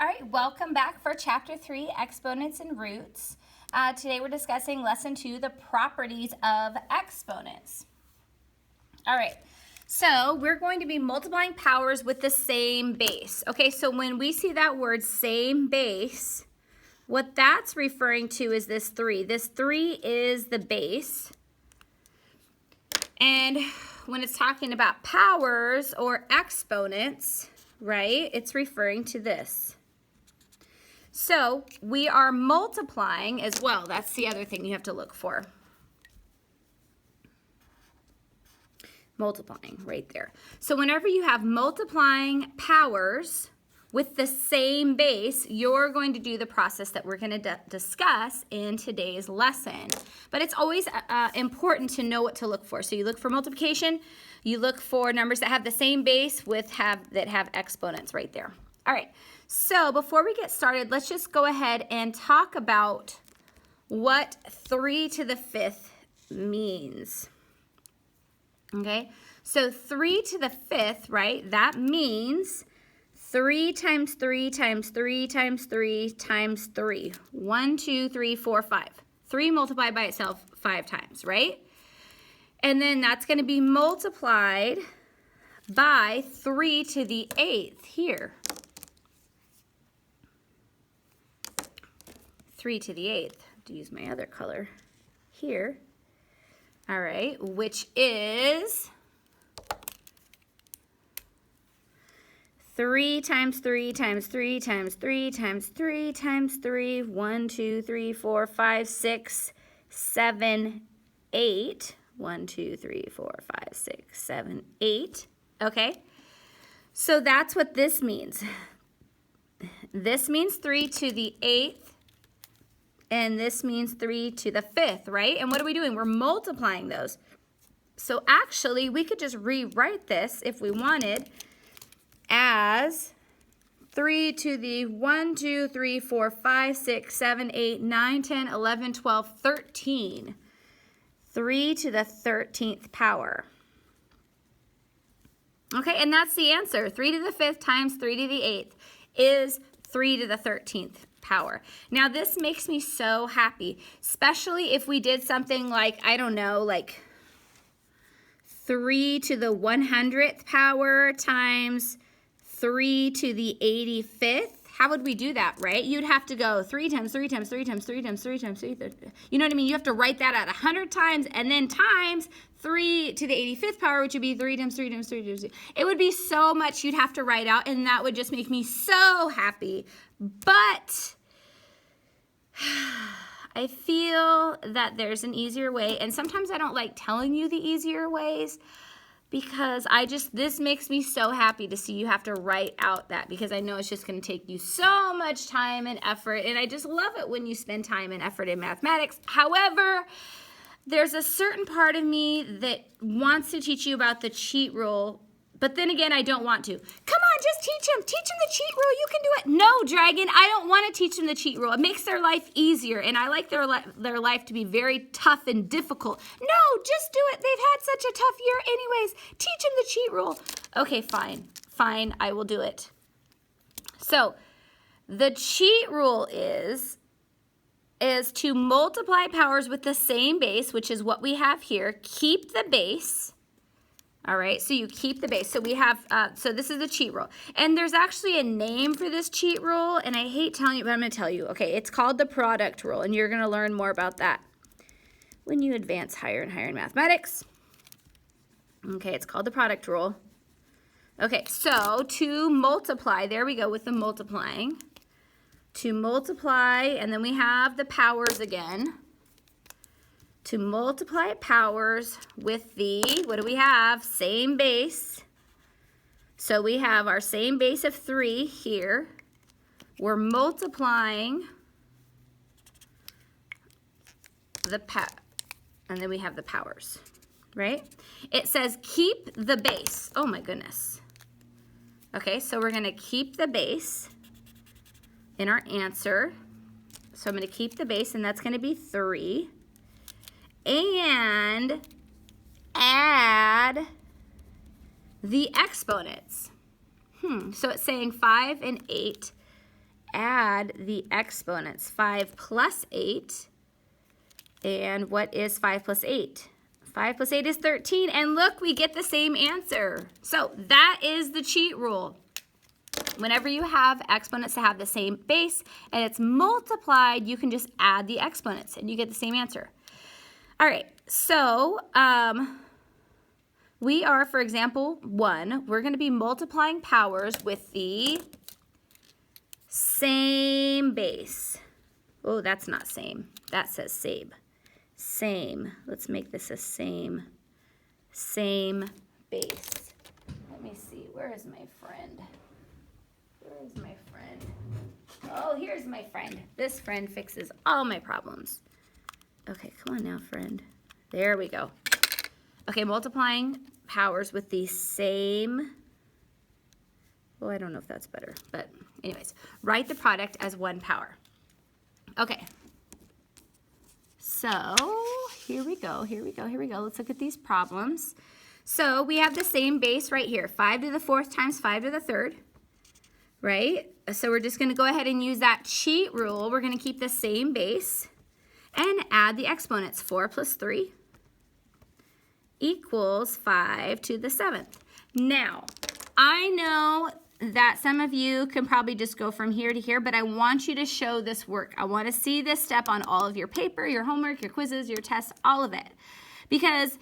All right, welcome back for Chapter 3, Exponents and Roots. Today we're discussing Lesson 2, the properties of exponents. All right, so we're going to be multiplying powers with the same base. Okay, so when we see that word same base, what that's referring to is this 3. This 3 is the base. And when it's talking about powers or exponents, right, it's referring to this. So we are multiplying as well. That's the other thing you have to look for. Multiplying right there. So whenever you have multiplying powers with the same base, you're going to do the process that we're going to discuss in today's lesson. But it's always important to know what to look for. So you look for multiplication, you look for numbers that have the same base that have exponents right there. All right, so before we get started, let's just go ahead and talk about what 3 to the 5th means. Okay, so 3 to the 5th, right, that means 3 times 3 times 3 times 3 times 3. 1, 2, 3, 4, 5. 3 multiplied by itself 5 times, right? And then that's going to be multiplied by 3 to the 8th here. 3 to the 8th. I have to use my other color here. All right, which is 3 times 3 times 3 times 3 times 3 times 3. 1, 2, 3, 4, 5, 6, 7, 8. 1, 2, 3, 4, 5, 6, 7, 8. Okay, so that's what this means. This means 3 to the 8th. And this means 3 to the 5th, right? And what are we doing? We're multiplying those. So actually, we could just rewrite this if we wanted as 3 to the 1, 2, 3, 4, 5, 6, 7, 8, 9, 10, 11, 12, 13. 3 to the 13th power. Okay, and that's the answer. 3 to the 5th times 3 to the 8th is 3 to the 13th power. Now this makes me so happy, especially if we did something like, I don't know, like 3 to the 100th power times 3 to the 85th. How would we do that, right? You'd have to go 3 times 3 times 3 times 3 times 3 times 3. You know what I mean? You have to write that out 100 times and then times 3 to the 85th power, which would be 3 times 3 times 3 times 3. It would be so much you'd have to write out, and that would just make me so happy. But I feel that there's an easier way, and sometimes I don't like telling you the easier ways because this makes me so happy to see you have to write out that, because I know it's just going to take you so much time and effort, and I just love it when you spend time and effort in mathematics. However, there's a certain part of me that wants to teach you about the cheat rule, but then again, I don't want to. Come on, just teach them. Teach them the cheat rule. You can do it. No, Dragon, I don't want to teach them the cheat rule. It makes their life easier, and I like their life to be very tough and difficult. No, just do it. They've had such a tough year anyways. Teach them the cheat rule. Okay, fine. Fine, I will do it. So the cheat rule is to multiply powers with the same base, which is what we have here. Keep the base. All right, so you keep the base. So we have, so this is the cheat rule. And there's actually a name for this cheat rule, and I hate telling you, but I'm going to tell you. Okay, it's called the product rule, and you're going to learn more about that when you advance higher and higher in mathematics. Okay, it's called the product rule. Okay, so to multiply, there we go with the multiplying. To multiply, and then we have the powers again. To multiply powers with the, what do we have? Same base. So we have our same base of 3 here. We're multiplying and then we have the powers, right? It says keep the base. Oh my goodness. Okay, so we're going to keep the base in our answer. So I'm going to keep the base, and that's going to be 3. And add the exponents. So it's saying 5 and 8 add the exponents. 5 plus 8. And what is 5 plus 8? 5 plus 8 is 13. And look, we get the same answer. So that is the cheat rule. Whenever you have exponents that have the same base and it's multiplied, you can just add the exponents and you get the same answer. All right, so we are, for example, 1. We're going to be multiplying powers with the same base. Oh, that's not same. That says same. Same. Let's make this a same base. Let me see. Where is my friend? Where is my friend? Oh, here's my friend. This friend fixes all my problems. Okay, come on now, friend. There we go. Okay, multiplying powers with the same. Well, I don't know if that's better, but anyways, write the product as 1 power. Okay. So here we go. Let's look at these problems. So we have the same base right here. 5 to the 4th times 5 to the 3rd. Right? So we're just going to go ahead and use that cheat rule. We're going to keep the same base and add the exponents. 4 plus 3 equals 5 to the 7th. Now, I know that some of you can probably just go from here to here, but I want you to show this work. I want to see this step on all of your paper, your homework, your quizzes, your tests, all of it. Because,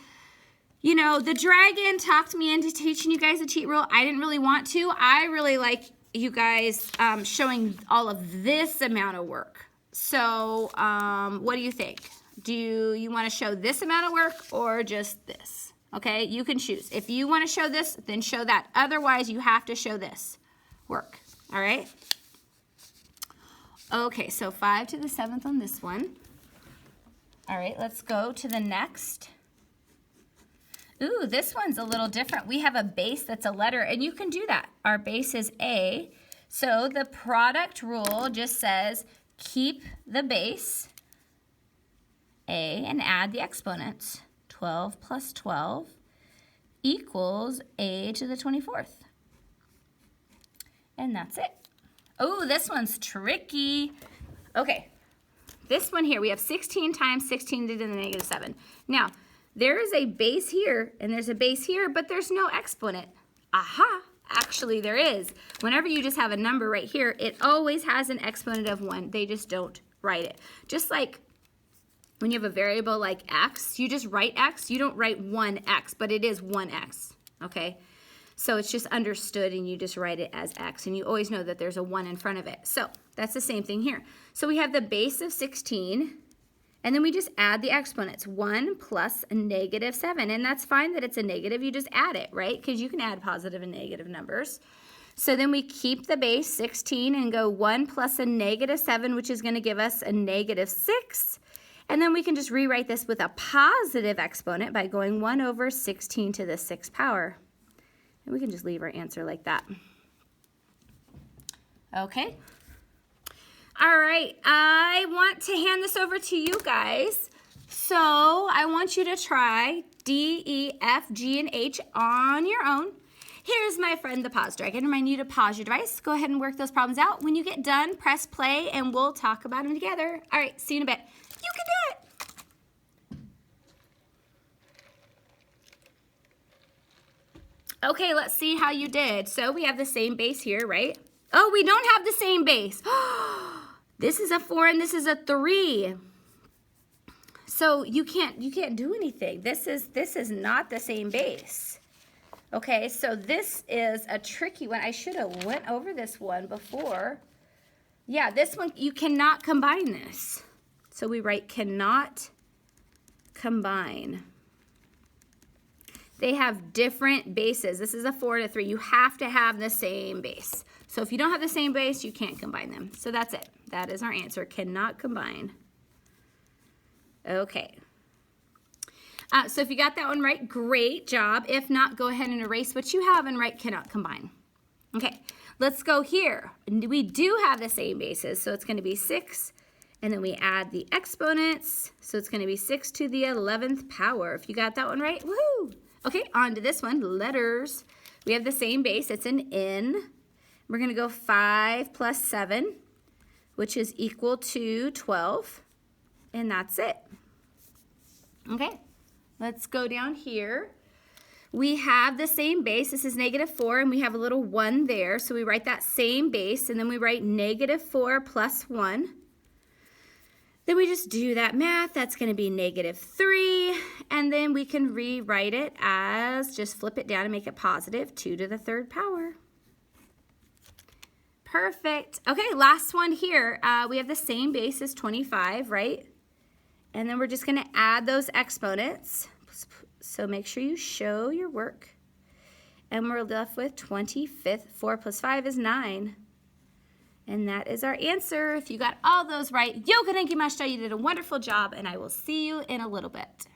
you know, the dragon talked me into teaching you guys a cheat rule. I didn't really want to. I really like you guys showing all of this amount of work. So what do you think? Do you want to show this amount of work or just this? Okay, you can choose. If you want to show this, then show that. Otherwise, you have to show this work. All right? Okay, so 5 to the 7th on this one. All right, let's go to the next. Ooh, this one's a little different. We have a base that's a letter, and you can do that. Our base is A. So the product rule just says keep the base A and add the exponents. 12 plus 12 equals A to the 24th. And that's it. Oh, this one's tricky. Okay, this one here, we have 16 times 16 to the negative 7. Now, there is a base here, and there's a base here, but there's no exponent. Aha, actually there is. Whenever you just have a number right here, it always has an exponent of 1. They just don't write it. Just like when you have a variable like x, you just write x. You don't write 1x, but it is 1x, okay? So it's just understood, and you just write it as x, and you always know that there's a 1 in front of it. So that's the same thing here. So we have the base of 16, and then we just add the exponents. 1 plus a negative 7, and that's fine that it's a negative. You just add it, right? Because you can add positive and negative numbers. So then we keep the base 16 and go 1 plus a negative 7, which is going to give us a negative 6. And then we can just rewrite this with a positive exponent by going 1 over 16 to the 6th power. And we can just leave our answer like that. Okay. All right, I want to hand this over to you guys. So I want you to try D, E, F, G, and H on your own. Here's my friend, the pause dragon. Remind you to pause your device. Go ahead and work those problems out. When you get done, press play, and we'll talk about them together. All right, see you in a bit. You can do it. Okay, let's see how you did. So we have the same base here, right? Oh, we don't have the same base. This is a 4 and this is a 3. So you can't do anything. This is not the same base. Okay, so this is a tricky one. I should have went over this one before. Yeah, this one, you cannot combine this. So we write cannot combine. They have different bases. This is a 4 to 3. You have to have the same base. So if you don't have the same base, you can't combine them. So that's it. That is our answer, cannot combine. Okay. So if you got that one right, great job. If not, go ahead and erase what you have and write cannot combine. Okay, let's go here. We do have the same bases, so it's going to be 6, and then we add the exponents, so it's going to be 6 to the 11th power. If you got that one right, woohoo! Okay, on to this one, letters. We have the same base, it's an N. We're going to go 5 plus 7. which is equal to 12, and that's it. Okay, let's go down here. We have the same base. This is -4, and we have a little 1 there, so we write that same base, and then we write -4 plus 1. Then we just do that math. That's going to be -3, and then we can rewrite it as, just flip it down and make it positive, 2 to the 3rd power. Perfect. Okay, last one here. We have the same base as 25, right? And then we're just going to add those exponents. So make sure you show your work. And we're left with 25th. 4 plus 5 is 9. And that is our answer. If you got all those right, you did a wonderful job, and I will see you in a little bit.